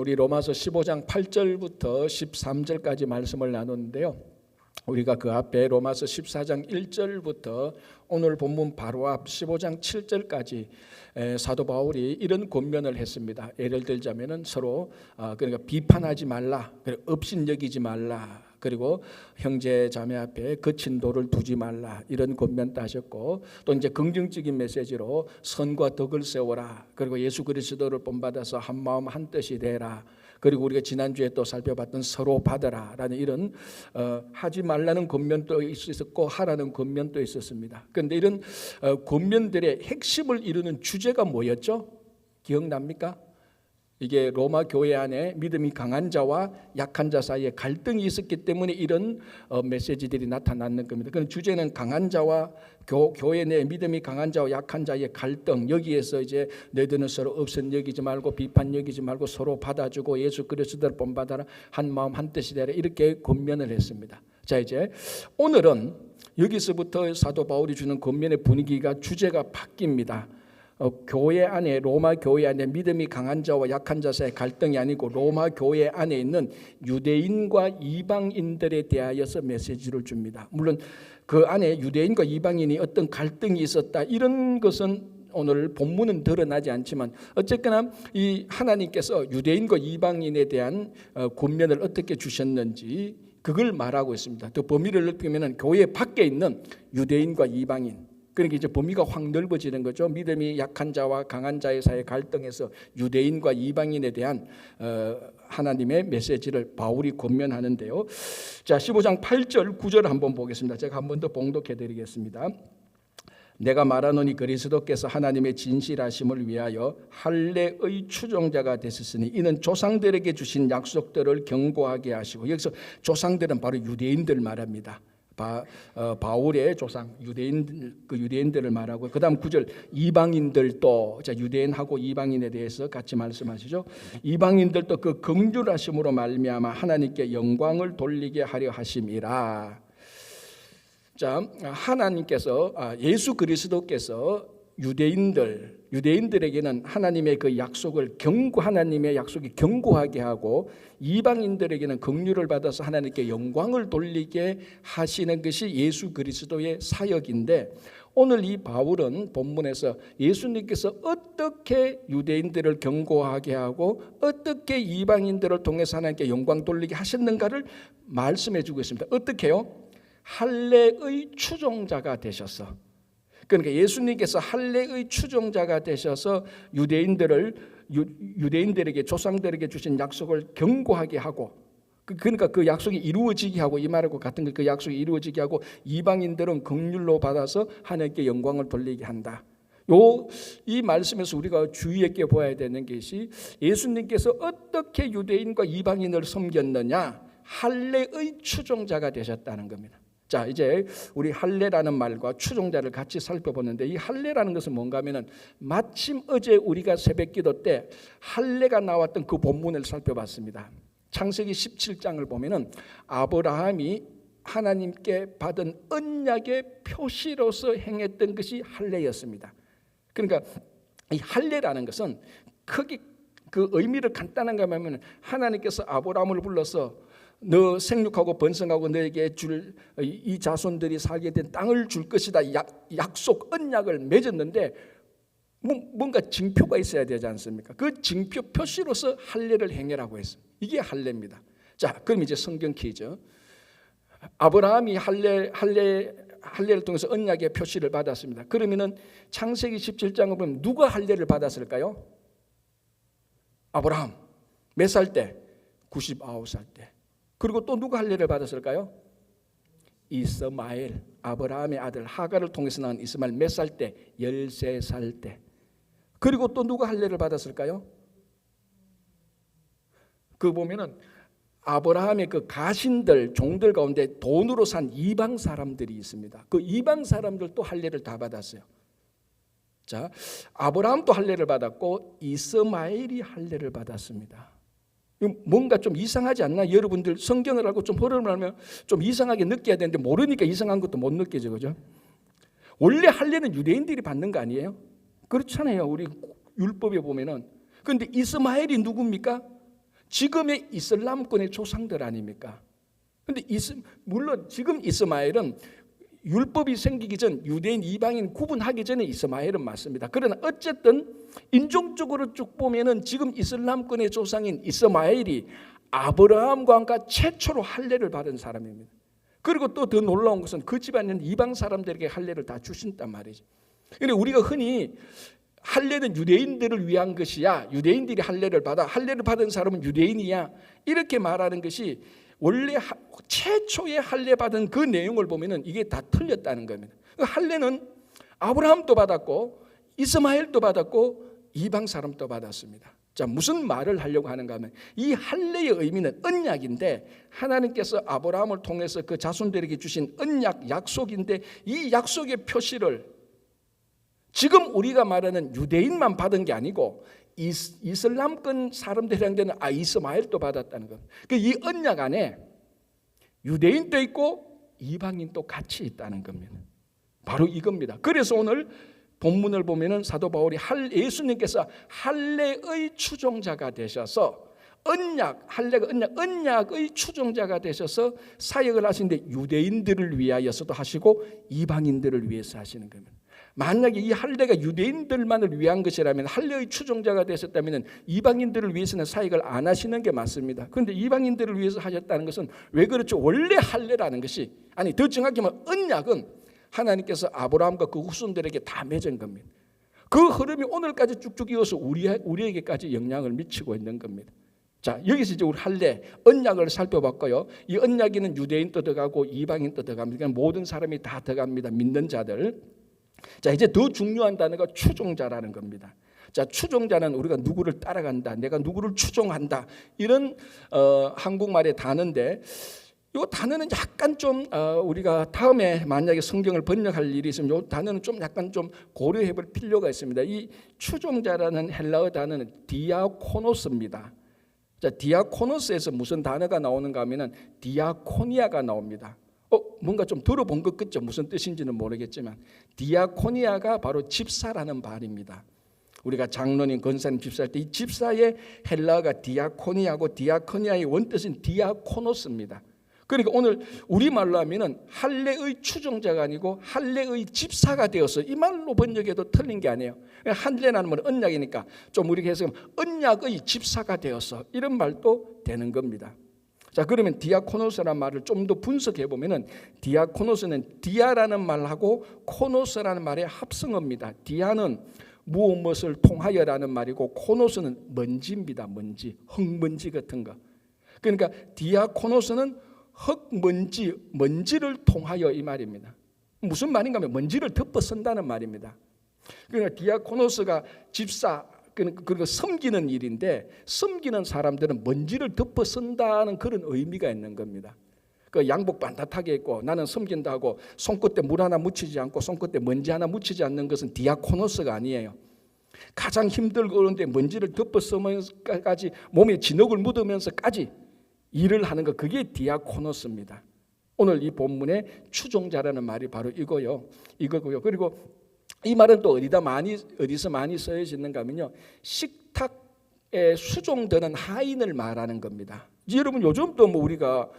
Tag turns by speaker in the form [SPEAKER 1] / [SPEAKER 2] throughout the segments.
[SPEAKER 1] 우리 로마서 15장 8절부터 13절까지 말씀을 나누는데요. 우리가 그 앞에 로마서 14장 1절부터 오늘 본문 바로 앞 15장 7절까지 사도 바울이 이런 권면을 했습니다. 예를 들자면은 서로 그러니까 비판하지 말라, 업신여기지 말라, 그리고 형제 자매 앞에 거친 돌을 두지 말라, 이런 권면도 하셨고, 또 이제 긍정적인 메시지로 선과 덕을 세워라, 그리고 예수 그리스도를 본받아서 한 마음 한 뜻이 되라, 그리고 우리가 지난주에 또 살펴봤던 서로 받으라 라는 이런 하지 말라는 권면도 있었고 하라는 권면도 있었습니다. 그런데 이런 권면들의 핵심을 이루는 주제가 뭐였죠? 기억납니까? 이게 로마 교회 안에 믿음이 강한 자와 약한 자 사이에 갈등이 있었기 때문에 이런 메시지들이 나타났는 겁니다. 그 주제는 강한 자와 교회 내 믿음이 강한 자와 약한 자의 갈등, 여기에서 이제 너희들은 서로 업선 여기지 말고 비판 여기지 말고 서로 받아주고 예수 그리스도를 본받아라, 한 마음 한 뜻이 되라, 이렇게 권면을 했습니다. 자, 이제 오늘은 여기서부터 사도 바울이 주는 권면의 분위기가 주제가 바뀝니다. 교회 안에, 로마 교회 안에 믿음이 강한 자와 약한 자 사이의 갈등이 아니고 로마 교회 안에 있는 유대인과 이방인들에 대하여서 메시지를 줍니다. 물론 그 안에 유대인과 이방인이 어떤 갈등이 있었다, 이런 것은 오늘 본문은 드러나지 않지만 어쨌거나 이 하나님께서 유대인과 이방인에 대한 권면을 어떻게 주셨는지 그걸 말하고 있습니다. 더 범위를 넓히면 교회 밖에 있는 유대인과 이방인, 그러니까 이제 범위가 확 넓어지는 거죠. 믿음이 약한 자와 강한 자의 사이의 갈등에서 유대인과 이방인에 대한 하나님의 메시지를 바울이 권면하는데요. 자, 15장 8절 9절 한번 보겠습니다. 제가 한 번 더 봉독해 드리겠습니다. 내가 말하노니 그리스도께서 하나님의 진실하심을 위하여 할례의 추종자가 되셨으니 이는 조상들에게 주신 약속들을 경고하게 하시고, 여기서 조상들은 바로 유대인들 말합니다. 바울의 조상 유대인들을 말하고, 그다음 9절 이방인들도, 자, 유대인하고 이방인에 대해서 같이 말씀하시죠. 이방인들도 그 긍휼하심으로 말미암아 하나님께 영광을 돌리게 하려 하심이라. 자, 하나님께서 예수 그리스도께서 유대인들에게는 하나님의 그 약속을 하나님의 약속이 견고하게 하고, 이방인들에게는 긍휼을 받아서 하나님께 영광을 돌리게 하시는 것이 예수 그리스도의 사역인데, 오늘 이 바울은 본문에서 예수님께서 어떻게 유대인들을 견고하게 하고 어떻게 이방인들을 통해서 하나님께 영광 돌리게 하셨는가를 말씀해 주고 있습니다. 어떻게요? 할례의 추종자가 되셔서, 그러니까 예수님께서 할례의 추종자가 되셔서 유대인들에게 조상들에게 주신 약속을 견고하게 하고, 그러니까 그 약속이 이루어지게 하고, 이 말하고 같은 그 약속이 이루어지게 하고, 이방인들은 긍휼로 받아서 하나님께 영광을 돌리게 한다. 이 말씀에서 우리가 주의 있게 보아야 되는 것이, 예수님께서 어떻게 유대인과 이방인을 섬겼느냐, 할례의 추종자가 되셨다는 겁니다. 자, 이제 우리 할례라는 말과 추종자를 같이 살펴보는데, 이 할례라는 것은 뭔가 하면은 마침 어제 우리가 새벽기도 때 할례가 나왔던 그 본문을 살펴봤습니다. 창세기 17장을 보면은 아브라함이 하나님께 받은 언약의 표시로서 행했던 것이 할례였습니다. 그러니까 이 할례라는 것은 크게 그 의미를 간단한가 하면, 하나님께서 아브라함을 불러서 너 생육하고 번성하고 너에게 줄 이 자손들이 살게 된 땅을 줄 것이다, 약속 언약을 맺었는데 뭔가 징표가 있어야 되지 않습니까? 그 징표 표시로서 할례를 행해라고 했습니다. 이게 할례입니다. 자, 그럼 이제 성경 퀴즈. 아브라함이 할례를 통해서 언약의 표시를 받았습니다. 그러면은 창세기 17장을 보면 누가 할례를 받았을까요? 아브라함. 몇 살 때? 99살 때. 그리고 또 누가 할례를 받았을까요? 이스마엘, 아브라함의 아들 하갈을 통해서 낳은 이스마엘 몇 살 때? 13살 때. 그리고 또 누가 할례를 받았을까요? 그 보면은 아브라함의 그 가신들, 종들 가운데 돈으로 산 이방 사람들이 있습니다. 그 이방 사람들도 할례를 다 받았어요. 자, 아브라함도 할례를 받았고 이스마엘이 할례를 받았습니다. 뭔가 좀 이상하지 않나? 여러분들 성경을 알고 좀 흐름을 알면 좀 이상하게 느껴야 되는데, 모르니까 이상한 것도 못 느끼죠, 그죠? 원래 할례는 유대인들이 받는 거 아니에요? 그렇잖아요. 우리 율법에 보면은. 그런데 이스마엘이 누굽니까? 지금의 이슬람권의 조상들 아닙니까? 근데 물론 지금 이스마엘은 율법이 생기기 전 유대인 이방인 구분하기 전에 이스마엘은 맞습니다. 그러나 어쨌든 인종적으로 쭉 보면은 지금 이슬람권의 조상인 이스마엘이 아브라함과 함께 최초로 할례를 받은 사람입니다. 그리고 또 더 놀라운 것은 그 집안은 이방 사람들에게 할례를 다 주신단 말이죠. 그런데 우리가 흔히 할례는 유대인들을 위한 것이야, 유대인들이 할례를 받아, 할례를 받은 사람은 유대인이야, 이렇게 말하는 것이 원래 최초의 할례 받은 그 내용을 보면은 이게 다 틀렸다는 겁니다. 할례는 아브라함도 받았고 이스마엘도 받았고 이방 사람도 받았습니다. 자, 무슨 말을 하려고 하는가 하면 이 할례의 의미는 언약인데, 하나님께서 아브라함을 통해서 그 자손들에게 주신 언약, 약속인데, 이 약속의 표시를 지금 우리가 말하는 유대인만 받은 게 아니고 이슬람권 사람들한테는 이스마엘도 받았다는 것. 이 언약 안에 유대인도 있고 이방인도 같이 있다는 겁니다. 바로 이겁니다. 그래서 오늘 본문을 보면은 사도 바울이 예수님께서 할례의 추종자가 되셔서 언약의 추종자가 되셔서 사역을 하시는데 유대인들을 위하여서도 하시고 이방인들을 위해서 하시는 겁니다. 만약에 이 할례가 유대인들만을 위한 것이라면, 할례의 추종자가 되셨다면 이방인들을 위해서는 사역을 안 하시는 게 맞습니다. 그런데 이방인들을 위해서 하셨다는 것은 왜 그렇죠? 원래 할례라는 것이, 아니 더 정확히 말하면 언약은 하나님께서 아브라함과 그 후손들에게 다 맺은 겁니다. 그 흐름이 오늘까지 쭉쭉 이어서 우리에게까지 영향을 미치고 있는 겁니다. 자, 여기서 이제 우리 할례, 언약을 살펴봤고요. 이 언약에는 유대인도 들어가고 이방인도 들어갑니다. 그러니까 모든 사람이 다 들어갑니다. 믿는 자들. 자, 이제 더 중요한 단어가 추종자라는 겁니다. 자, 추종자는 우리가 누구를 따라간다, 내가 누구를 추종한다, 이런 한국말의 단어인데, 이 단어는 약간 좀 우리가 다음에 만약에 성경을 번역할 일이 있으면 이 단어는 좀 약간 좀 고려해볼 필요가 있습니다. 이 추종자라는 헬라어 단어는 디아코노스입니다. 자, 디아코노스에서 무슨 단어가 나오는가 하면은 디아코니아가 나옵니다. 뭔가 좀 들어본 것 같죠? 무슨 뜻인지는 모르겠지만 디아코니아가 바로 집사라는 말입니다. 우리가 장로님, 권사님 집사할 때 이 집사의 헬라어가 디아코니아고 디아코니아의 원뜻은 디아코노스입니다. 그러니까 오늘 우리말로 하면은 할례의 추종자가 아니고 할례의 집사가 되어서, 이 말로 번역해도 틀린 게 아니에요. 할례라는 말은 언약이니까 좀 우리가 해서 언약의 집사가 되어서, 이런 말도 되는 겁니다. 자, 그러면 디아코노스라는 말을 좀 더 분석해 보면은 디아코노스는 디아라는 말하고 코노스라는 말의 합성어입니다. 디아는 무엇을 통하여라는 말이고 코노스는 먼지입니다. 먼지, 흙먼지 같은 거. 그러니까 디아코노스는 흙먼지, 먼지를 통하여, 이 말입니다. 무슨 말인가 하면 먼지를 덮어 쓴다는 말입니다. 그러니까 디아코노스가 집사, 그리고 섬기는 일인데, 섬기는 사람들은 먼지를 덮어 쓴다는 그런 의미가 있는 겁니다. 그 양복 반듯하게 입고 나는 섬긴다 하고 손끝에 물 하나 묻히지 않고 손끝에 먼지 하나 묻히지 않는 것은 디아코노스가 아니에요. 가장 힘들고 그런데 먼지를 덮어 쓰면서까지 몸에 진흙을 묻으면서까지 일을 하는 것, 그게 디아코노스입니다. 오늘 이 본문의 추종자라는 말이 바로 이거고요. 그리고 이 말은 또 어디서 많이 쓰여지는가 하면요, 식탁에 수종드는 하인을 말하는 겁니다. 여러분 요즘도 뭐 우리가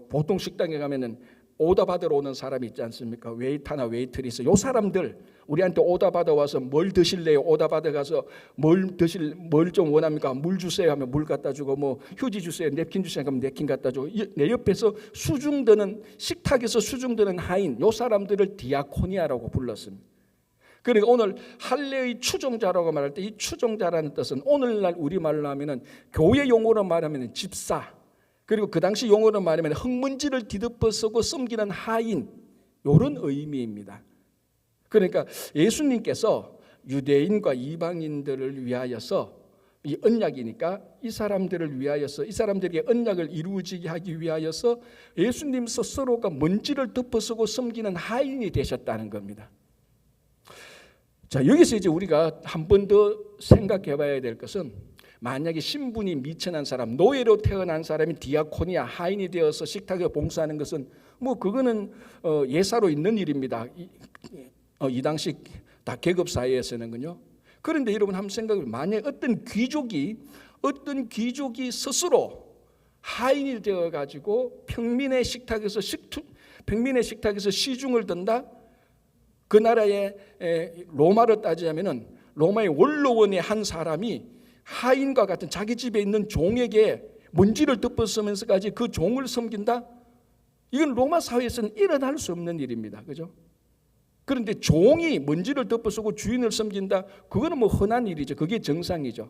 [SPEAKER 1] 보통 식당에 가면은 오더 받으러 오는 사람이 있지 않습니까? 웨이터나 웨이트리스, 요 사람들 우리한테 오더 받아 와서 뭘 드실래요? 오더 받아 가서 뭘 좀 원합니까? 물 주세요 하면 물 갖다 주고, 뭐 휴지 주세요, 냅킨 주세요 하면 냅킨 갖다 주고, 내 옆에서 수중드는, 식탁에서 수중드는 하인, 요 사람들을 디아코니아라고 불렀습니다. 그러니까 오늘 할례의 추종자라고 말할 때 이 추종자라는 뜻은 오늘날 우리말로 하면은 교회 용어로 말하면 집사, 그리고 그 당시 용어로 말하면 흙먼지를 뒤덮어 쓰고 섬기는 하인, 이런 의미입니다. 그러니까 예수님께서 유대인과 이방인들을 위하여서, 이 언약이니까 이 사람들을 위하여서, 이 사람들에게 언약을 이루어지게 하기 위하여서 예수님 스스로가 먼지를 덮어쓰고 섬기는 하인이 되셨다는 겁니다. 자, 여기서 이제 우리가 한 번 더 생각해 봐야 될 것은, 만약에 신분이 미천한 사람, 노예로 태어난 사람이 디아코니아, 하인이 되어서 식탁에 봉사하는 것은 뭐 그거는 예사로 있는 일입니다. 이 당시 다 계급 사회에서는요. 그런데 여러분 한번 생각해 보면, 만약 어떤 귀족이 어떤 귀족이 스스로 하인이 되어가지고 평민의 식탁에서 시중을 든다? 그 나라의 로마로 따지자면은 로마의 원로원의 한 사람이 하인과 같은 자기 집에 있는 종에게 먼지를 덮어쓰면서까지 그 종을 섬긴다? 이건 로마 사회에서는 일어날 수 없는 일입니다. 그죠? 그런데 종이 먼지를 덮어쓰고 주인을 섬긴다? 그거는 뭐 흔한 일이죠. 그게 정상이죠.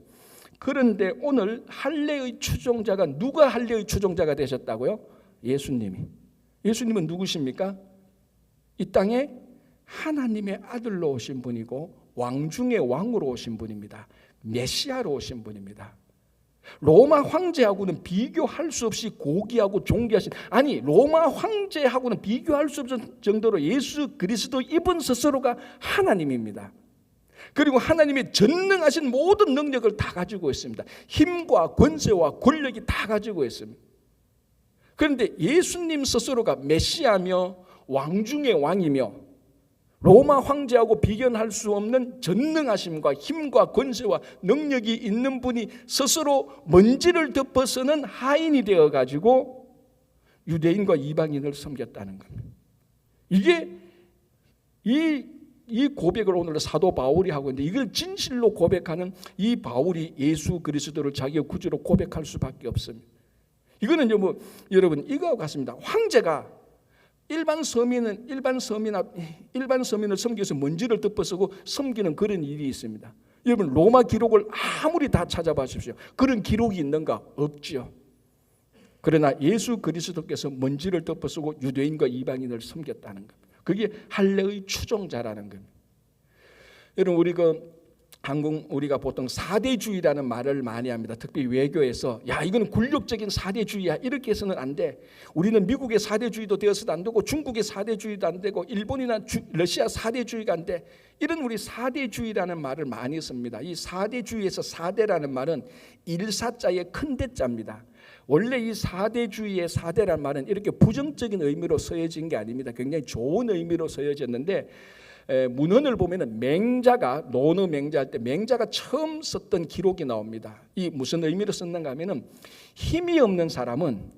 [SPEAKER 1] 그런데 오늘 할례의 추종자가 누가 할례의 추종자가 되셨다고요? 예수님이. 예수님은 누구십니까? 이 땅에 하나님의 아들로 오신 분이고 왕 중의 왕으로 오신 분입니다. 메시아로 오신 분입니다. 로마 황제하고는 비교할 수 없이 고귀하고 존귀하신, 아니 로마 황제하고는 비교할 수 없을 정도로 예수 그리스도 이분 스스로가 하나님입니다. 그리고 하나님의 전능하신 모든 능력을 다 가지고 있습니다. 힘과 권세와 권력이 다 가지고 있습니다. 그런데 예수님 스스로가 메시아며 왕 중의 왕이며 로마 황제하고 비견할 수 없는 전능하심과 힘과 권세와 능력이 있는 분이 스스로 먼지를 덮어서는 하인이 되어가지고 유대인과 이방인을 섬겼다는 겁니다. 이게 이 고백을 오늘 사도 바울이 하고 있는데, 이걸 진실로 고백하는 이 바울이 예수 그리스도를 자기의 구주로 고백할 수밖에 없습니다. 이거는요, 뭐 여러분 이거와 같습니다. 황제가 일반 서민을 섬겨서 먼지를 덮어쓰고 섬기는 그런 일이 있습니다. 여러분 로마 기록을 아무리 다 찾아봐 주십시오. 그런 기록이 있는가? 없지요. 그러나 예수 그리스도께서 먼지를 덮어쓰고 유대인과 이방인을 섬겼다는 것. 그게 할례의 추종자라는 겁니다. 여러분 우리가 보통 사대주의라는 말을 많이 합니다. 특히 외교에서 야 이거는 굴욕적인 사대주의야 이렇게 해서는 안 돼. 우리는 미국의 사대주의도 되어서도 안 되고 중국의 사대주의도 안 되고 일본이나 러시아 사대주의가 안 돼. 이런 우리 사대주의라는 말을 많이 씁니다. 이 사대주의에서 사대라는 말은 일사자의 큰 대자입니다. 원래 이 사대주의의 사대라는 말은 이렇게 부정적인 의미로 쓰여진 게 아닙니다. 굉장히 좋은 의미로 쓰여졌는데 문헌을 보면은 맹자가 논어 맹자할 때 맹자가 처음 썼던 기록이 나옵니다. 이 무슨 의미로 썼는가 하면은 힘이 없는 사람은,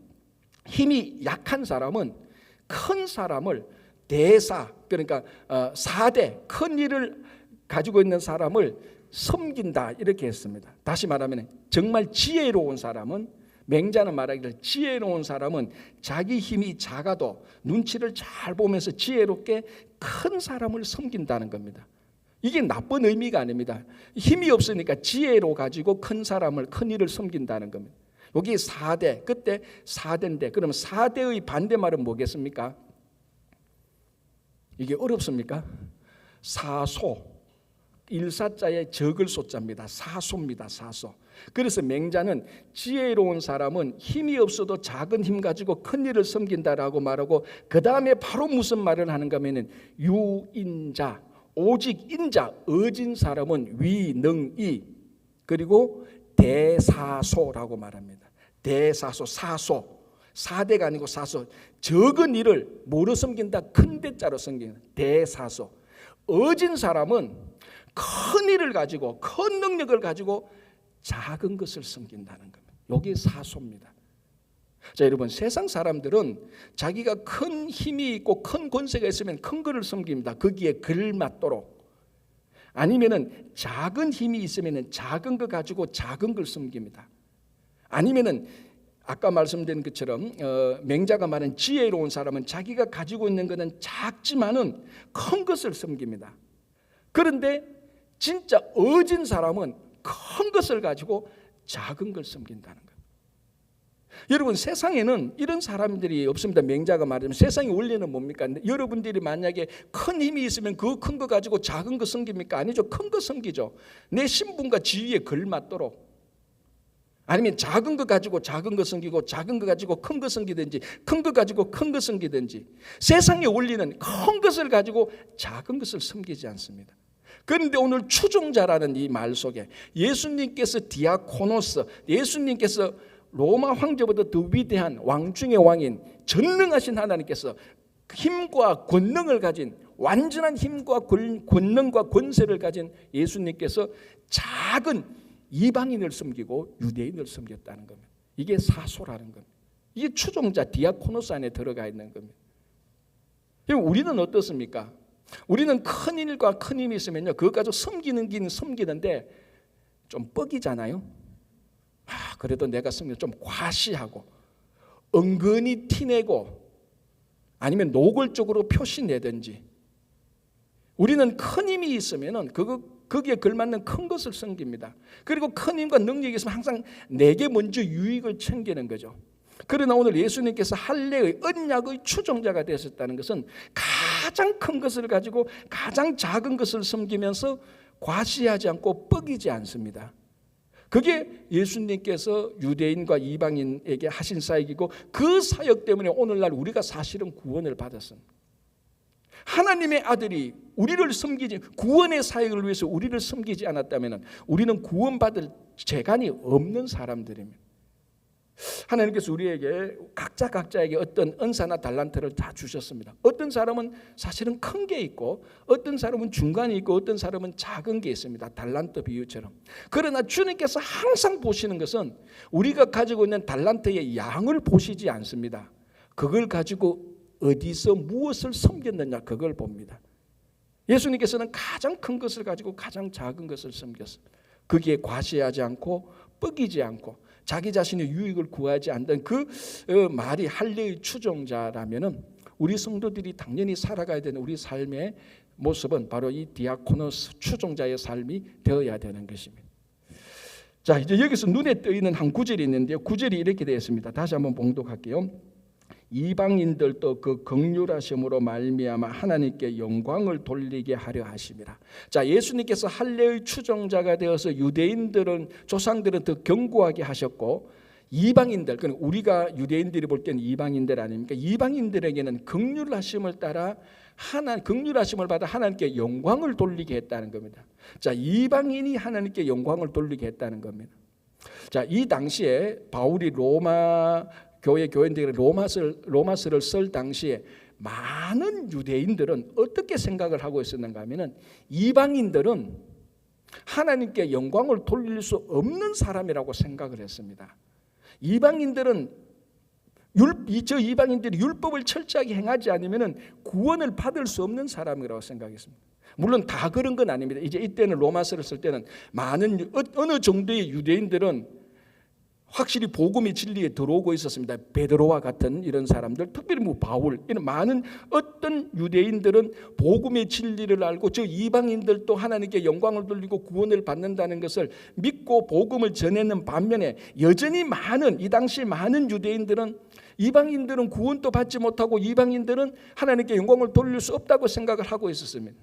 [SPEAKER 1] 힘이 약한 사람은 큰 사람을 대사, 그러니까 사대, 큰 일을 가지고 있는 사람을 섬긴다 이렇게 했습니다. 다시 말하면 정말 지혜로운 사람은, 맹자는 말하기를 지혜로운 사람은 자기 힘이 작아도 눈치를 잘 보면서 지혜롭게 큰 사람을 섬긴다는 겁니다. 이게 나쁜 의미가 아닙니다. 힘이 없으니까 지혜로 가지고 큰 사람을, 큰 일을 섬긴다는 겁니다. 여기 4대, 그때 4대인데 그럼 4대의 반대말은 뭐겠습니까? 이게 어렵습니까? 사소, 일사자의 적을 소자입니다. 사소입니다. 사소. 그래서 맹자는 지혜로운 사람은 힘이 없어도 작은 힘 가지고 큰 일을 섬긴다라고 말하고, 그 다음에 바로 무슨 말을 하는가 하면 유인자, 오직 인자, 어진 사람은 위능이, 그리고 대사소라고 말합니다. 대사소, 사소, 사대가 아니고 사소, 적은 일을 뭐로 섬긴다? 큰 대자로 섬긴다. 대사소. 어진 사람은 큰 일을 가지고, 큰 능력을 가지고 작은 것을 섬긴다는 겁니다. 여기 사소입니다. 자, 여러분, 세상 사람들은 자기가 큰 힘이 있고 큰 권세가 있으면 큰 것을 섬깁니다. 거기에 걸맞도록. 아니면은 작은 힘이 있으면 작은 거 가지고 작은 걸 섬깁니다. 아니면은 아까 말씀드린 것처럼 맹자가 말한 지혜로운 사람은 자기가 가지고 있는 것은 작지만은 큰 것을 섬깁니다. 그런데 진짜 어진 사람은 큰 것을 가지고 작은 걸 섬긴다는 거예요. 여러분, 세상에는 이런 사람들이 없습니다. 맹자가 말하면 세상의 원리는 뭡니까? 여러분들이 만약에 큰 힘이 있으면 그 큰 거 가지고 작은 거 섬깁니까? 아니죠. 큰 거 섬기죠. 내 신분과 지위에 걸맞도록. 아니면 작은 거 가지고 작은 거 섬기고 작은 거 가지고 큰 거 섬기든지 큰 거 가지고 큰 거 섬기든지. 세상의 원리는 큰 것을 가지고 작은 것을 섬기지 않습니다. 그런데 오늘 추종자라는 이 말 속에 예수님께서 디아코노스, 예수님께서 로마 황제보다 더 위대한 왕 중의 왕인 전능하신 하나님께서 힘과 권능을 가진, 완전한 힘과 권능과 권세를 가진 예수님께서 작은 이방인을 섬기고 유대인을 섬겼다는 겁니다. 이게 사소라는 겁니다. 이게 추종자 디아코노스 안에 들어가 있는 겁니다. 우리는 어떻습니까? 우리는 큰 일과 큰 힘이 있으면요, 그것 가지고 섬기는 긴 섬기는데 좀 뻑이잖아요. 그래도 내가 섬기는 좀 과시하고 은근히 티내고 아니면 노골적으로 표시내든지. 우리는 큰 힘이 있으면은 거기에 걸맞는 큰 것을 섬깁니다. 그리고 큰 힘과 능력이 있으면 항상 내게 먼저 유익을 챙기는 거죠. 그러나 오늘 예수님께서 할례의 언약의 추종자가 되셨다는 것은 가장 큰 것을 가지고 가장 작은 것을 섬기면서 과시하지 않고 뻑이지 않습니다. 그게 예수님께서 유대인과 이방인에게 하신 사역이고, 그 사역 때문에 오늘날 우리가 사실은 구원을 받았습니다. 하나님의 아들이 우리를 섬기지, 구원의 사역을 위해서 우리를 섬기지 않았다면 우리는 구원받을 재간이 없는 사람들입니다. 하나님께서 우리에게 각자에게 어떤 은사나 달란트를 다 주셨습니다. 어떤 사람은 사실은 큰 게 있고, 어떤 사람은 중간에 있고, 어떤 사람은 작은 게 있습니다. 달란트 비유처럼. 그러나 주님께서 항상 보시는 것은 우리가 가지고 있는 달란트의 양을 보시지 않습니다. 그걸 가지고 어디서 무엇을 섬겼느냐, 그걸 봅니다. 예수님께서는 가장 큰 것을 가지고 가장 작은 것을 섬겼습니다. 거기에 과시하지 않고 뻑이지 않고 자기 자신의 유익을 구하지 않던 그 말이 할례의 추종자라면은 우리 성도들이 당연히 살아가야 되는 우리 삶의 모습은 바로 이 디아코노스 추종자의 삶이 되어야 되는 것입니다. 자, 이제 여기서 눈에 띄는 한 구절이 있는데요. 구절이 이렇게 되어 있습니다. 다시 한번 봉독할게요. 이방인들도 그 긍휼하심으로 말미암아 하나님께 영광을 돌리게 하려 하심이라. 자, 예수님께서 할례의 추종자가 되어서 유대인들은, 조상들은 더 견고하게 하셨고, 이방인들, 그러니까 우리가 유대인들이 볼 때는 이방인들 아닙니까? 이방인들에게는 긍휼하심을 따라 긍휼하심을 받아 하나님께 영광을 돌리게 했다는 겁니다. 자, 이방인이 하나님께 영광을 돌리게 했다는 겁니다. 자, 이 당시에 바울이 로마 교인들에게 로마서를 쓸 당시에 많은 유대인들은 어떻게 생각을 하고 있었는가 하면은, 이방인들은 하나님께 영광을 돌릴 수 없는 사람이라고 생각을 했습니다. 이방인들은 이방인들이 율법을 철저하게 행하지 않으면은 구원을 받을 수 없는 사람이라고 생각했습니다. 물론 다 그런 건 아닙니다. 이제 이때는 로마서를 쓸 때는 많은 어느 정도의 유대인들은 확실히 복음의 진리에 들어오고 있었습니다. 베드로와 같은 이런 사람들, 특별히 바울, 이런 많은 어떤 유대인들은 복음의 진리를 알고 저 이방인들도 하나님께 영광을 돌리고 구원을 받는다는 것을 믿고 복음을 전했는 반면에, 여전히 이 당시 많은 유대인들은 이방인들은 구원도 받지 못하고 이방인들은 하나님께 영광을 돌릴 수 없다고 생각을 하고 있었습니다.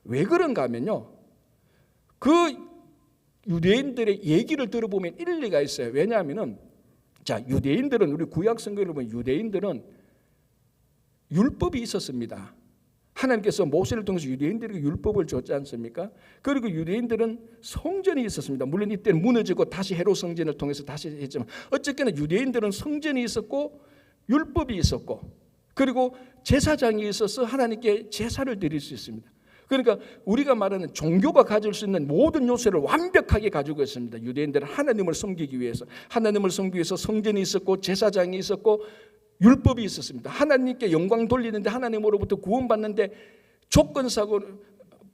[SPEAKER 1] 왜 그런가 하면요, 그 유대인들의 얘기를 들어보면 일리가 있어요. 왜냐하면 유대인들은, 우리 구약 성경을 보면 유대인들은 율법이 있었습니다. 하나님께서 모세를 통해서 유대인들에게 율법을 줬지 않습니까? 그리고 유대인들은 성전이 있었습니다. 물론 이때는 무너지고 다시 헤롯 성전을 통해서 다시 했지만, 어쨌거나 유대인들은 성전이 있었고 율법이 있었고, 그리고 제사장이 있어서 하나님께 제사를 드릴 수 있습니다. 그러니까 우리가 말하는 종교가 가질 수 있는 모든 요소를 완벽하게 가지고 있습니다. 유대인들은 하나님을 섬기기 위해서 성전이 있었고 제사장이 있었고 율법이 있었습니다. 하나님께 영광 돌리는데, 하나님으로부터 구원받는데 조건사고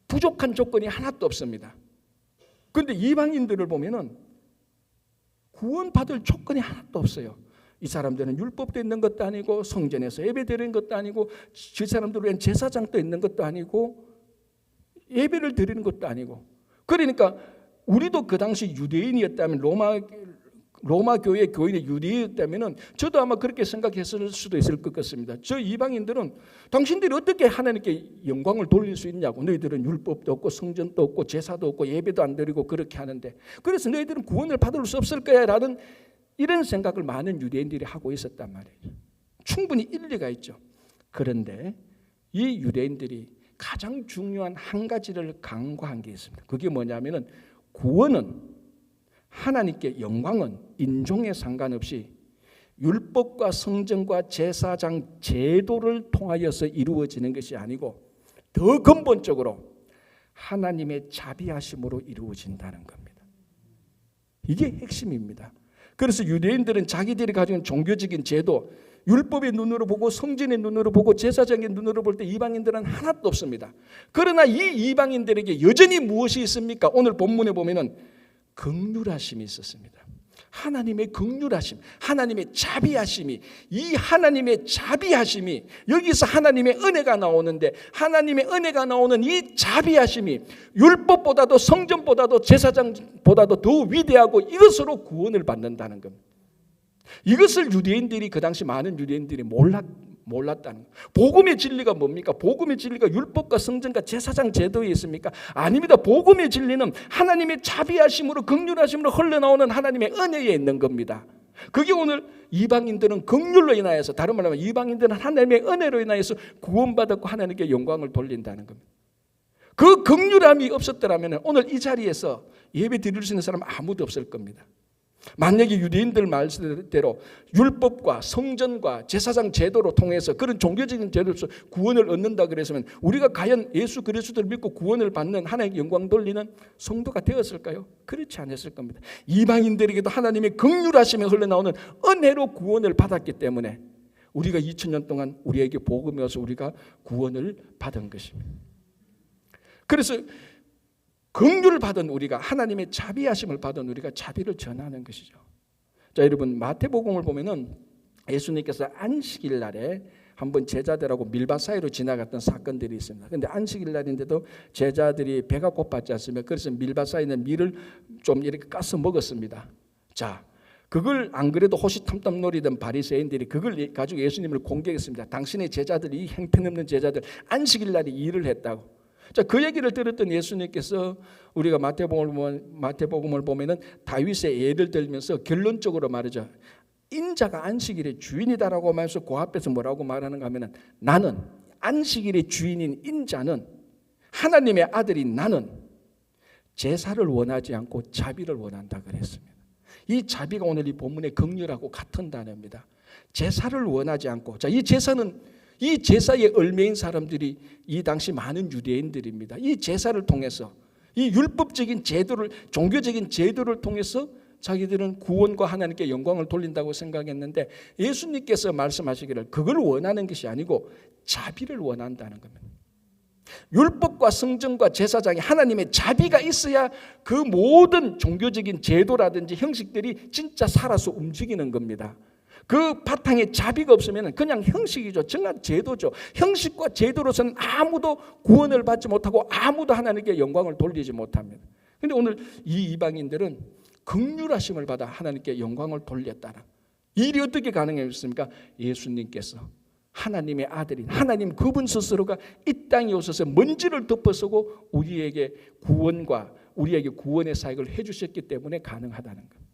[SPEAKER 1] 부족한 조건이 하나도 없습니다. 그런데 이방인들을 보면은 구원받을 조건이 하나도 없어요. 이 사람들은 율법도 있는 것도 아니고, 성전에서 예배드리는 것도 아니고, 그 사람들을 위한 제사장도 있는 것도 아니고, 예배를 드리는 것도 아니고. 그러니까 우리도 그 당시 유대인이었다면, 로마 교회 교인의 유대인이었다면 저도 아마 그렇게 생각했을 수도 있을 것 같습니다. 저 이방인들은 당신들이 어떻게 하나님께 영광을 돌릴 수 있냐고, 너희들은 율법도 없고 성전도 없고 제사도 없고 예배도 안 드리고 그렇게 하는데, 그래서 너희들은 구원을 받을 수 없을 거야 라는 이런 생각을 많은 유대인들이 하고 있었단 말이에요. 충분히 일리가 있죠. 그런데 이 유대인들이 가장 중요한 한 가지를 간과한 게 있습니다. 그게 뭐냐면은, 구원은, 하나님께 영광은 인종에 상관없이 율법과 성전과 제사장 제도를 통하여서 이루어지는 것이 아니고, 더 근본적으로 하나님의 자비하심으로 이루어진다는 겁니다. 이게 핵심입니다. 그래서 유대인들은 자기들이 가지고 있는 종교적인 제도, 율법의 눈으로 보고 성전의 눈으로 보고 제사장의 눈으로 볼 때 이방인들은 하나도 없습니다. 그러나 이 이방인들에게 여전히 무엇이 있습니까? 오늘 본문에 보면은 긍휼하심이 있었습니다. 하나님의 긍휼하심, 하나님의 자비하심이, 이 하나님의 자비하심이, 여기서 하나님의 은혜가 나오는데, 하나님의 은혜가 나오는 이 자비하심이 율법보다도 성전보다도 제사장보다도 더 위대하고 이것으로 구원을 받는다는 겁니다. 이것을 유대인들이, 그 당시 많은 유대인들이 몰랐다는 거예요. 복음의 진리가 뭡니까? 복음의 진리가 율법과 성전과 제사장 제도에 있습니까? 아닙니다. 복음의 진리는 하나님의 자비하심으로, 긍휼하심으로 흘러나오는 하나님의 은혜에 있는 겁니다. 그게 오늘 이방인들은 긍휼로 인하여서, 다른 말로 하면 이방인들은 하나님의 은혜로 인하여서 구원받았고 하나님께 영광을 돌린다는 겁니다. 그 긍휼함이 없었더라면 오늘 이 자리에서 예배 드릴 수 있는 사람 아무도 없을 겁니다. 만약에 유대인들 말씀대로 율법과 성전과 제사장 제도로 통해서 그런 종교적인 제도로서 구원을 얻는다 그랬으면 우리가 과연 예수 그리스도를 믿고 구원을 받는, 하나님께 영광 돌리는 성도가 되었을까요? 그렇지 않았을 겁니다. 이방인들에게도 하나님의 긍휼하심에 흘러나오는 은혜로 구원을 받았기 때문에 우리가 2000년 동안 우리에게 복음이 와서 우리가 구원을 받은 것입니다. 그래서 긍휼을 받은 우리가, 하나님의 자비하심을 받은 우리가 자비를 전하는 것이죠. 자, 여러분, 마태복음을 보면은 예수님께서 안식일 날에 한번 제자들하고 밀밭 사이로 지나갔던 사건들이 있습니다. 그런데 안식일 날인데도 제자들이 배가 고팠지 않습니까? 그래서 밀밭 사이에 있는 밀을 좀 이렇게 까서 먹었습니다. 자, 그걸 안 그래도 호시탐탐 노리던 바리새인들이 그걸 가지고 예수님을 공격했습니다. 당신의 제자들이, 이 형편없는 제자들, 안식일 날에 일을 했다고. 자, 그 얘기를 들었던 예수님께서 우리가 마태복음을 보면은 다윗의 예를 들면서 결론적으로 말하죠. 인자가 안식일의 주인이다라고 말해서 그 앞에서 뭐라고 말하는가 하면은, 나는, 안식일의 주인인 인자는, 하나님의 아들인 나는 제사를 원하지 않고 자비를 원한다 그랬습니다. 이 자비가 오늘 이 본문의 긍휼하고 같은 단어입니다. 제사를 원하지 않고, 자, 이 제사의 얼매인 사람들이 이 당시 많은 유대인들입니다. 이 제사를 통해서, 이 율법적인 제도를, 종교적인 제도를 통해서 자기들은 구원과 하나님께 영광을 돌린다고 생각했는데, 예수님께서 말씀하시기를 그걸 원하는 것이 아니고 자비를 원한다는 겁니다. 율법과 성전과 제사장에 하나님의 자비가 있어야 그 모든 종교적인 제도라든지 형식들이 진짜 살아서 움직이는 겁니다. 그 바탕에 자비가 없으면 그냥 형식이죠. 정한 제도죠. 형식과 제도로서는 아무도 구원을 받지 못하고 아무도 하나님께 영광을 돌리지 못합니다. 그런데 오늘 이 이방인들은 긍휼하심을 받아 하나님께 영광을 돌렸다라. 일이 어떻게 가능했습니까? 예수님께서, 하나님의 아들인 하나님 그분 스스로가 이 땅에 오셔서 먼지를 덮어쓰고 우리에게 구원의 사역을 해주셨기 때문에 가능하다는 것.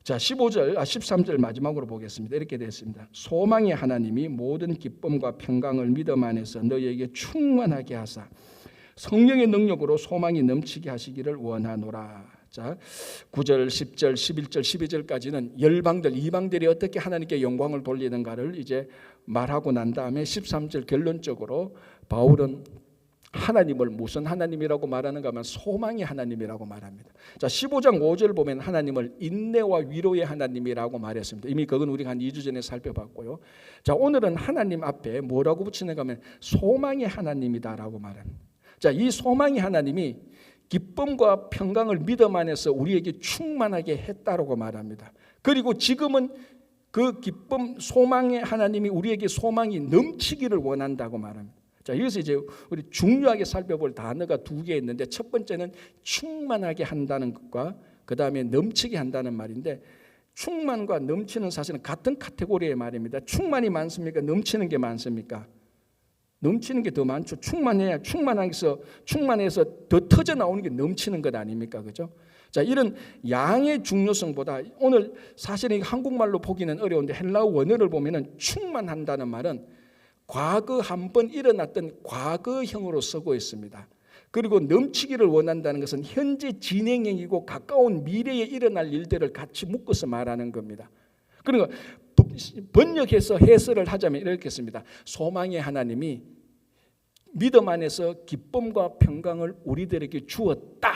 [SPEAKER 1] 자, 13절 마지막으로 보겠습니다. 이렇게 되었습니다. 소망의 하나님이 모든 기쁨과 평강을 믿음 안에서 너희에게 충만하게 하사 성령의 능력으로 소망이 넘치게 하시기를 원하노라. 자, 9절, 10절, 11절, 12절까지는 열방들, 이방들이 어떻게 하나님께 영광을 돌리는가를 이제 말하고 난 다음에 13절 결론적으로 바울은 하나님을 무슨 하나님이라고 말하는가 하면 소망의 하나님이라고 말합니다. 자, 15장 5절 보면 하나님을 인내와 위로의 하나님이라고 말했습니다. 이미 그건 우리가 한 2주 전에 살펴봤고요. 자, 오늘은 하나님 앞에 뭐라고 붙이는가 하면 소망의 하나님이다라고 말합니다. 자, 이 소망의 하나님이 기쁨과 평강을 믿음 안에서 우리에게 충만하게 했다라고 말합니다. 그리고 지금은 그 기쁨, 소망의 하나님이 우리에게 소망이 넘치기를 원한다고 말합니다. 자, 여기서 이제 우리 중요하게 살펴볼 단어가 두 개 있는데, 첫 번째는 충만하게 한다는 것과 그 다음에 넘치게 한다는 말인데, 충만과 넘치는 사실은 같은 카테고리의 말입니다. 충만이 많습니까? 넘치는 게 많습니까? 넘치는 게 더 많죠. 충만해서 더 터져 나오는 게 넘치는 것 아닙니까? 그죠? 자, 이런 양의 중요성보다 오늘 사실은 한국말로 보기는 어려운데 헬라어 원어를 보면은 충만한다는 말은 과거 한번 일어났던 과거형으로 쓰고 있습니다. 그리고 넘치기를 원한다는 것은 현재 진행형이고 가까운 미래에 일어날 일들을 같이 묶어서 말하는 겁니다. 그러니까 번역해서 해설을 하자면 이렇게 했습니다. 소망의 하나님이 믿음 안에서 기쁨과 평강을 우리들에게 주었다.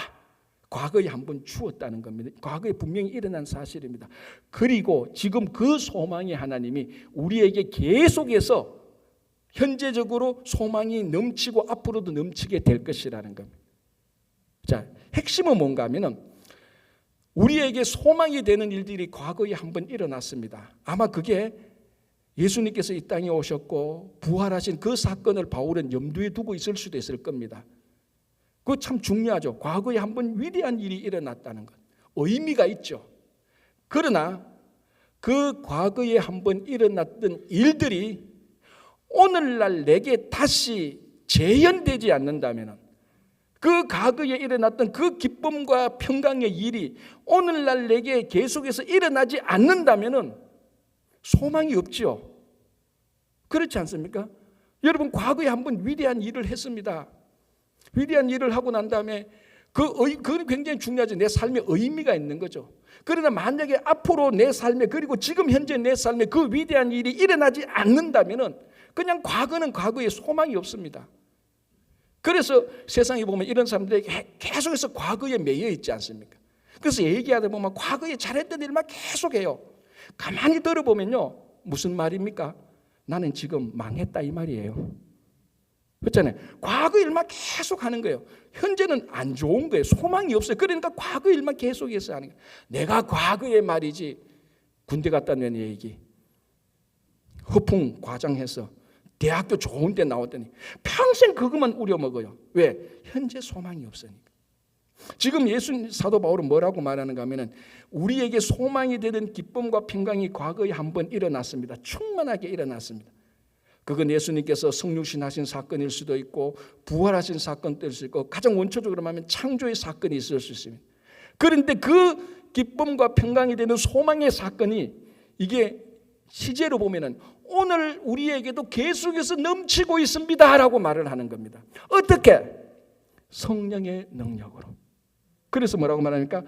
[SPEAKER 1] 과거에 한번 주었다는 겁니다. 과거에 분명히 일어난 사실입니다. 그리고 지금 그 소망이 하나님이 우리에게 계속해서 현재적으로 소망이 넘치고 앞으로도 넘치게 될 것이라는 겁니다. 자, 핵심은 뭔가 하면은 우리에게 소망이 되는 일들이 과거에 한번 일어났습니다. 아마 그게 예수님께서 이 땅에 오셨고 부활하신 그 사건을 바울은 염두에 두고 있을 수도 있을 겁니다. 그거 참 중요하죠. 과거에 한번 위대한 일이 일어났다는 것. 의미가 있죠. 그러나 그 과거에 한번 일어났던 일들이 오늘날 내게 다시 재현되지 않는다면, 그 과거에 일어났던 그 기쁨과 평강의 일이 오늘날 내게 계속해서 일어나지 않는다면 소망이 없죠. 그렇지 않습니까? 여러분, 과거에 한번 위대한 일을 했습니다. 위대한 일을 하고 난 다음에 그건 굉장히 중요하죠. 내 삶에 의미가 있는 거죠. 그러나 만약에 앞으로 내 삶에, 그리고 지금 현재 내 삶에 그 위대한 일이 일어나지 않는다면 그냥 과거는 과거에 소망이 없습니다. 그래서 세상에 보면 이런 사람들이 계속해서 과거에 매여 있지 않습니까? 그래서 얘기하다 보면 과거에 잘했던 일만 계속해요. 가만히 들어보면요, 무슨 말입니까? 나는 지금 망했다 이 말이에요. 그렇잖아요. 과거 일만 계속 하는 거예요. 현재는 안 좋은 거예요. 소망이 없어요. 그러니까 과거 일만 계속해서 하는 거예요. 내가 과거에 말이지, 군대 갔다 온 얘기, 허풍 과장해서 대학교 좋은 데 나왔더니 평생 그것만 우려먹어요. 왜? 현재 소망이 없으니까. 지금 예수 사도 바울은 뭐라고 말하는가 하면은 우리에게 소망이 되는 기쁨과 평강이 과거에 한번 일어났습니다. 충만하게 일어났습니다. 그건 예수님께서 성육신하신 사건일 수도 있고 부활하신 사건일 수도 있고 가장 원초적으로 말하면 창조의 사건이 있을 수 있습니다. 그런데 그 기쁨과 평강이 되는 소망의 사건이 이게 시제로 보면은 오늘 우리에게도 계속해서 넘치고 있습니다라고 말을 하는 겁니다. 어떻게? 성령의 능력으로. 그래서 뭐라고 말합니까?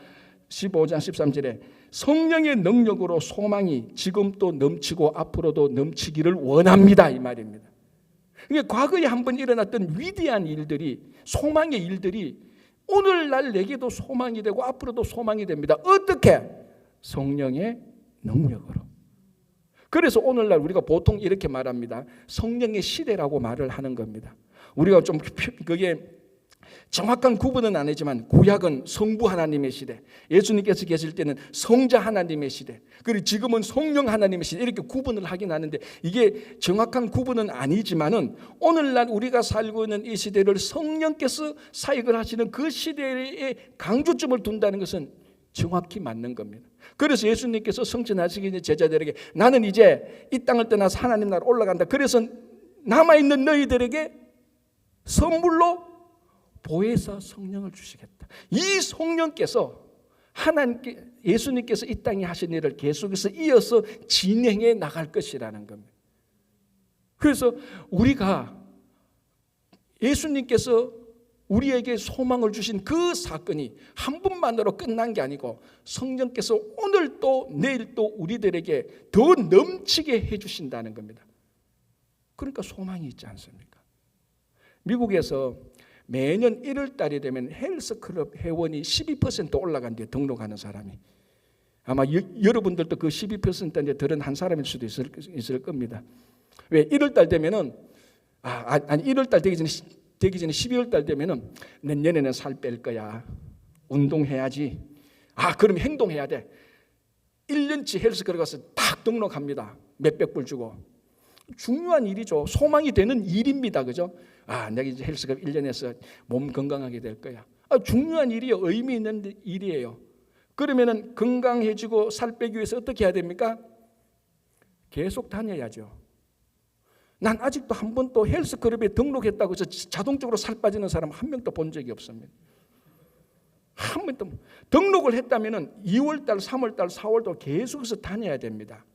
[SPEAKER 1] 15장 13절에 성령의 능력으로 소망이 지금 또 넘치고 앞으로도 넘치기를 원합니다 이 말입니다. 그러니까 과거에 한번 일어났던 위대한 일들이, 소망의 일들이 오늘날 내게도 소망이 되고 앞으로도 소망이 됩니다. 어떻게? 성령의 능력으로. 그래서 오늘날 우리가 보통 이렇게 말합니다. 성령의 시대라고 말을 하는 겁니다. 우리가 좀 그게 정확한 구분은 아니지만 구약은 성부 하나님의 시대, 예수님께서 계실 때는 성자 하나님의 시대, 그리고 지금은 성령 하나님의 시대, 이렇게 구분을 하긴 하는데 이게 정확한 구분은 아니지만은 오늘날 우리가 살고 있는 이 시대를 성령께서 사역을 하시는 그 시대에 강조점을 둔다는 것은 정확히 맞는 겁니다. 그래서 예수님께서 성천하시기 전에 제자들에게 나는 이제 이 땅을 떠나서 하나님 나라 올라간다. 그래서 남아있는 너희들에게 선물로 보혜사 성령을 주시겠다. 이 성령께서 하나님께, 예수님께서 이 땅에 하신 일을 계속해서 이어서 진행해 나갈 것이라는 겁니다. 그래서 우리가 예수님께서 우리에게 소망을 주신 그 사건이 한 번만으로 끝난 게 아니고 성령께서 오늘 또 내일 또 우리들에게 더 넘치게 해주신다는 겁니다. 그러니까 소망이 있지 않습니까? 미국에서 매년 1월 달이 되면 헬스클럽 회원이 12% 올라간대요. 등록하는 사람이. 아마 여러분들도 그 12%인데 들은 한 사람일 수도 있을 겁니다. 왜? 1월 달 되면은 아니 1월 달 되기 전에 12월 달 되면은 내년에는 살 뺄 거야. 운동해야지. 그럼 행동해야 돼. 1년치 헬스클럽 가서 딱 등록합니다. 몇백 불 주고. 중요한 일이죠. 소망이 되는 일입니다. 그죠? 내가 이제 헬스클럽 1년에서 몸 건강하게 될 거야. 중요한 일이에요. 의미 있는 일이에요. 그러면은 건강해지고 살 빼기 위해서 어떻게 해야 됩니까? 계속 다녀야죠. 난 아직도 한 번도 헬스클럽에 등록했다고 해서 자동적으로 살 빠지는 사람 한 명도 본 적이 없습니다. 한 번도. 등록을 했다면은 2월달, 3월달, 4월달 계속해서 다녀야 됩니다.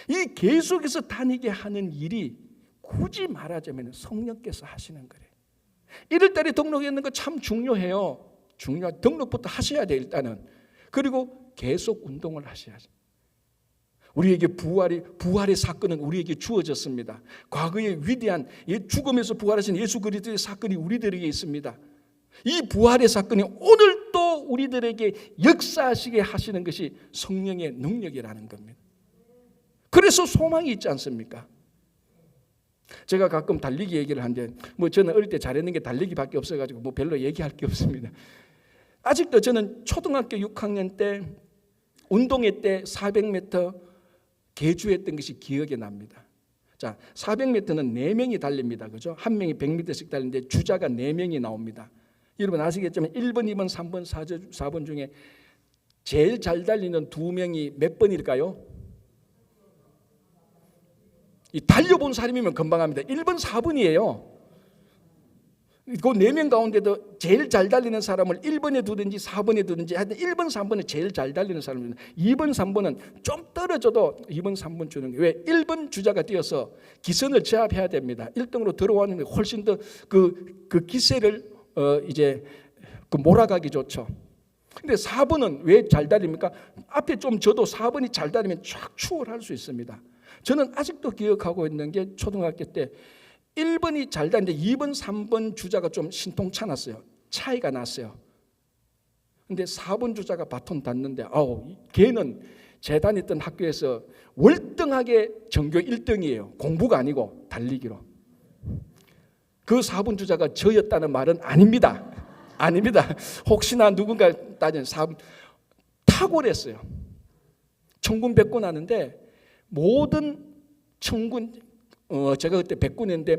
[SPEAKER 1] 이 계속해서 다니게 하는 일이 굳이 말하자면 성령께서 하시는 거래요. 1월달에 등록했는 거 참 중요해요. 등록부터 하셔야 돼요 일단은. 그리고 계속 운동을 하셔야죠. 우리에게 부활의 사건은 우리에게 주어졌습니다. 과거의 위대한 죽음에서 부활하신 예수 그리스도의 사건이 우리들에게 있습니다. 이 부활의 사건이 오늘 또 우리들에게 역사하시게 하시는 것이 성령의 능력이라는 겁니다. 그래서 소망이 있지 않습니까? 제가 가끔 달리기 얘기를 하는데 저는 어릴 때 잘했는 게 달리기밖에 없어가지고 별로 얘기할 게 없습니다. 아직도 저는 초등학교 6학년 때 운동회 때 400m 계주했던 것이 기억에 납니다. 자, 400m는 4명이 달립니다. 그죠? 한 명이 100m씩 달리는데 주자가 4명이 나옵니다. 여러분 아시겠지만 1번, 2번, 3번, 4번 중에 제일 잘 달리는 2명이 몇 번일까요? 이 달려본 사람이면 금방 합니다. 1번, 4번이에요. 그 4명 가운데도 제일 잘 달리는 사람을 1번에 두든지 4번에 두든지 하여튼 1번, 3번은 제일 잘 달리는 사람입니다. 2번, 3번은 좀 떨어져도 2번, 3번 주는 게 왜? 1번 주자가 뛰어서 기선을 제압해야 됩니다. 1등으로 들어왔는데 훨씬 더 그 기세를 이제 몰아가기 좋죠. 근데 4번은 왜 잘 달립니까? 앞에 좀 져도 4번이 잘 달리면 쫙 추월할 수 있습니다. 저는 아직도 기억하고 있는 게 초등학교 때 1번이 잘 달리는데 2번, 3번 주자가 좀 신통찮았어요. 차이가 났어요. 근데 4번 주자가 바톤 닿는데 걔는 제 다녔던 학교에서 월등하게 전교 1등이에요. 공부가 아니고 달리기로. 그 4번 주자가 저였다는 말은 아닙니다. 아닙니다. 혹시나 누군가 따지면 4번 탁월했어요. 청군 백군 하는데 모든 청군 제가 그때 백군인데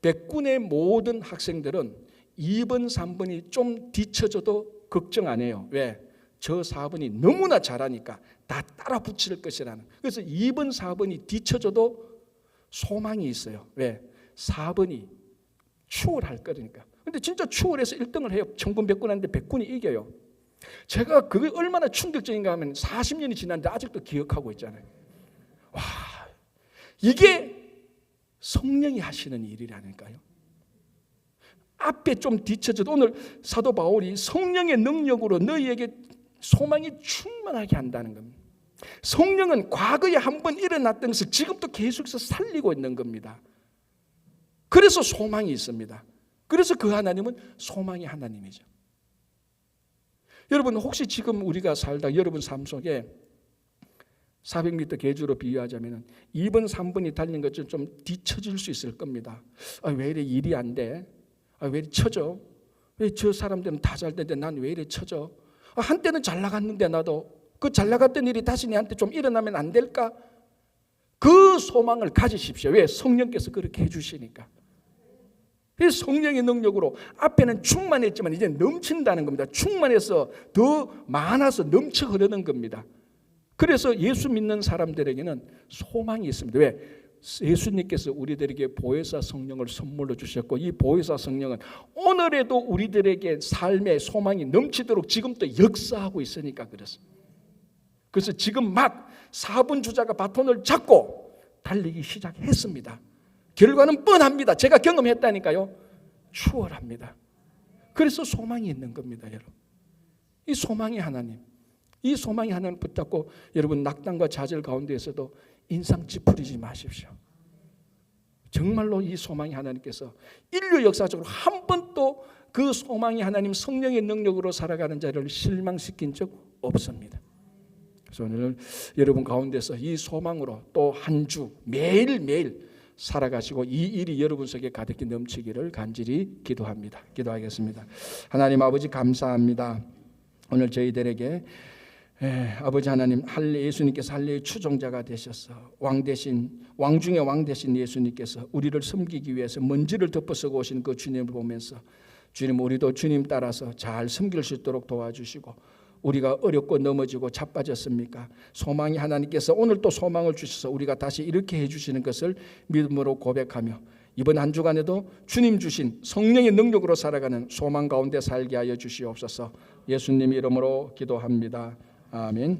[SPEAKER 1] 백군의 모든 학생들은 2번, 3번이 좀 뒤쳐져도 걱정 안 해요. 왜? 저 4번이 너무나 잘하니까 다 따라 붙일 것이라는. 그래서 2번, 4번이 뒤쳐져도 소망이 있어요. 왜? 4번이 추월할 거니까. 근데 진짜 추월해서 1등을 해요. 청군 백군한테 백군이 이겨요. 제가 그게 얼마나 충격적인가 하면 40년이 지났는데 아직도 기억하고 있잖아요. 와, 이게 성령이 하시는 일이라니까요. 앞에 좀 뒤쳐져도 오늘 사도 바울이 성령의 능력으로 너희에게 소망이 충만하게 한다는 겁니다. 성령은 과거에 한번 일어났던 것을 지금도 계속해서 살리고 있는 겁니다. 그래서 소망이 있습니다. 그래서 그 하나님은 소망의 하나님이죠. 여러분 혹시 지금 우리가 살다 여러분 삶 속에 400m 계주로 비유하자면 2번, 3번이 달린 것처럼 좀 뒤처질 수 있을 겁니다. 왜 이래 일이 안 돼? 왜 이래 처져? 왜 저 사람들은 다 잘 되는데 난 왜 이래 처져? 한때는 잘 나갔는데 나도 그 잘 나갔던 일이 다시 내한테 좀 일어나면 안 될까? 그 소망을 가지십시오. 왜? 성령께서 그렇게 해주시니까. 성령의 능력으로 앞에는 충만했지만 이제 넘친다는 겁니다. 충만해서 더 많아서 넘쳐 흐르는 겁니다. 그래서 예수 믿는 사람들에게는 소망이 있습니다. 왜? 예수님께서 우리들에게 보혜사 성령을 선물로 주셨고 이 보혜사 성령은 오늘에도 우리들에게 삶의 소망이 넘치도록 지금도 역사하고 있으니까 그렇습니다. 그래서 지금 막 4분 주자가 바톤을 잡고 달리기 시작했습니다. 결과는 뻔합니다. 제가 경험했다니까요. 추월합니다. 그래서 소망이 있는 겁니다, 여러분. 이 소망이 하나님. 이 소망이 하나님 붙잡고 여러분 낙담과 좌절 가운데에서도 인상 찌푸리지 마십시오. 정말로 이 소망이 하나님께서 인류 역사적으로 한 번도 그 소망이 하나님 성령의 능력으로 살아가는 자를 실망시킨 적 없습니다. 그래서 오늘 여러분 가운데서 이 소망으로 또 한 주 매일매일 살아가시고 이 일이 여러분 속에 가득히 넘치기를 간절히 기도합니다. 기도하겠습니다. 하나님 아버지 감사합니다. 오늘 저희들에게 아버지 하나님 예수님께서 할례의 추종자가 되셔서 왕 중의 왕 되신 예수님께서 우리를 섬기기 위해서 먼지를 덮어쓰고 오신 그 주님을 보면서 주님 우리도 주님 따라서 잘 섬길 수 있도록 도와주시고 우리가 어렵고 넘어지고 자빠졌습니까? 소망이 하나님께서 오늘 또 소망을 주셔서 우리가 다시 이렇게 해주시는 것을 믿음으로 고백하며 이번 한 주간에도 주님 주신 성령의 능력으로 살아가는 소망 가운데 살게 하여 주시옵소서. 예수님 이름으로 기도합니다. 아멘.